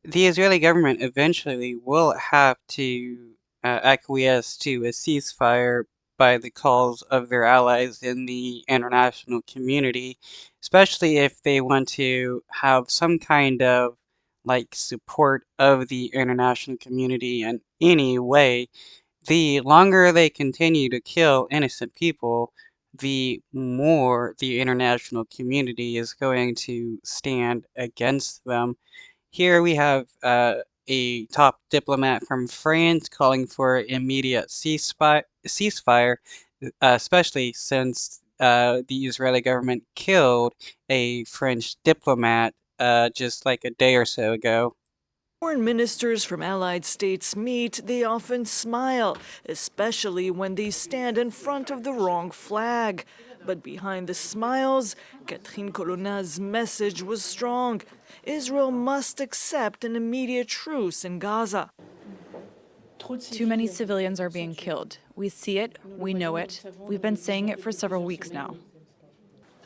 The Israeli government eventually will have to acquiesce to a ceasefire by the calls of their allies in the international community, especially if they want to have some kind of support of the international community in any way. The longer they continue to kill innocent people, the more the international community is going to stand against them. Here we have a top diplomat from France calling for immediate ceasefire, especially since the Israeli government killed a French diplomat just like a day or so ago. Foreign ministers from allied states meet, they often smile, especially when they stand in front of the wrong flag. But behind the smiles, Catherine Colonna's message was strong. Israel must accept an immediate truce in Gaza. Too many civilians are being killed. We see it, we know it. We've been saying it for several weeks now.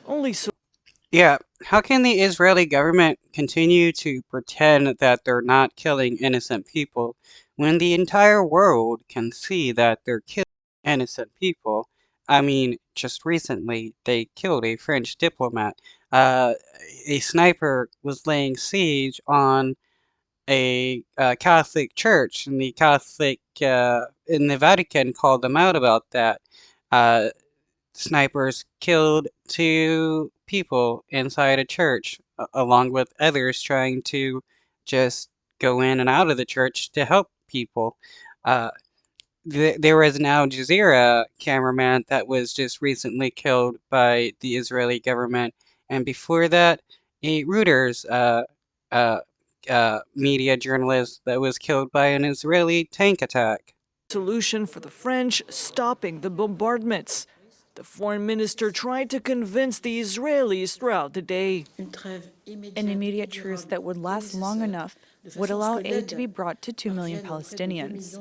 Only so Yeah, how can the Israeli government continue to pretend that they're not killing innocent people when the entire world can see that they're killing innocent people? I mean, just recently they killed a French diplomat. Uh, a sniper was laying siege on a Catholic church, and the Catholic in the Vatican called them out about that. Uh, Snipers killed two people inside a church, along with others trying to just go in and out of the church to help people. Uh, there was an Al Jazeera cameraman that was just recently killed by the Israeli government, and before that, a Reuters uh, media journalist that was killed by an Israeli tank attack. solution for the French stopping the bombardments. The foreign minister tried to convince the Israelis throughout the day. An immediate truce that would last long enough would allow aid to be brought to 2 million Palestinians.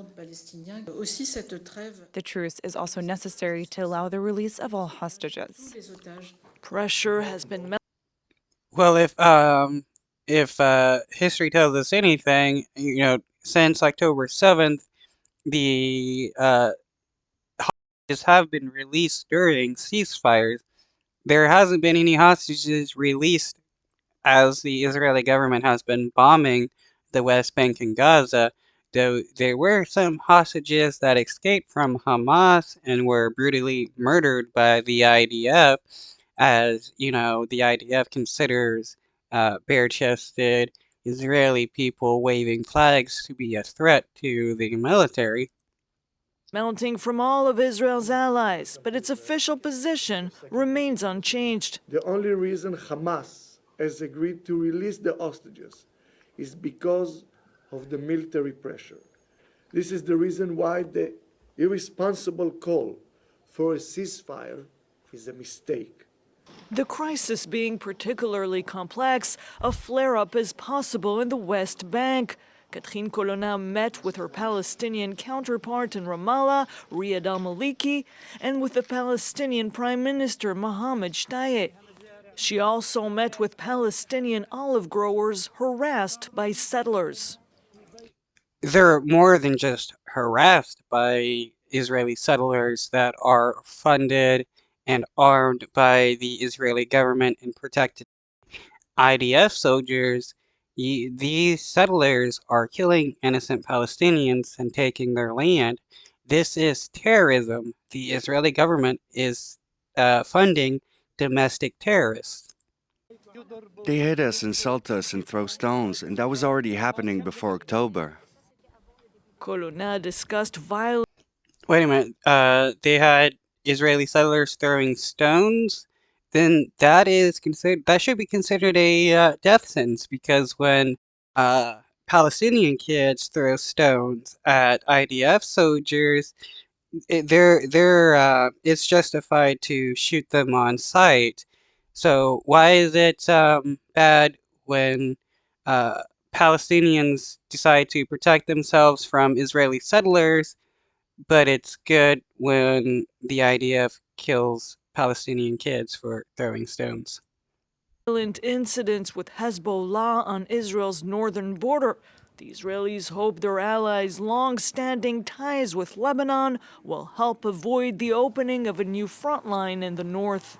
The truce is also necessary to allow the release of all hostages. Pressure has been Well, if history tells us anything, since October 7th, the hostages have been released during ceasefires. There hasn't been any hostages released as the Israeli government has been bombing the West Bank and Gaza. Though there were some hostages that escaped from Hamas and were brutally murdered by the IDF, as the IDF considers bare-chested Israeli people waving flags to be a threat to the military. mounting from all of Israel's allies, but its official position remains unchanged. The only reason Hamas has agreed to release the hostages is because of the military pressure. This is the reason why the irresponsible call for a ceasefire is a mistake. The crisis being particularly complex, a flare-up is possible in the West Bank. Catherine Colonna met with her Palestinian counterpart in Ramallah, Riyad al-Maliki, and with the Palestinian Prime Minister Mohammed Shtayyeh. She also met with Palestinian olive growers harassed by settlers. They're more than just harassed by Israeli settlers that are funded and armed by the Israeli government and protected IDF soldiers. These settlers are killing innocent Palestinians and taking their land. This is terrorism. The Israeli government is funding domestic terrorists. They hit us, insult us, and throw stones, and that was already happening before October. Colonna discussed violence. Wait a minute. They had Israeli settlers throwing stones. Then that should be considered a death sentence, because when uh, Palestinian kids throw stones at IDF soldiers, it's justified to shoot them on sight. So why is it bad when uh, Palestinians decide to protect themselves from Israeli settlers, but it's good when the IDF kills Palestinian kids for throwing stones? Violent incidents with Hezbollah on Israel's northern border. The Israelis hope their allies' long-standing ties with Lebanon will help avoid the opening of a new front line in the north.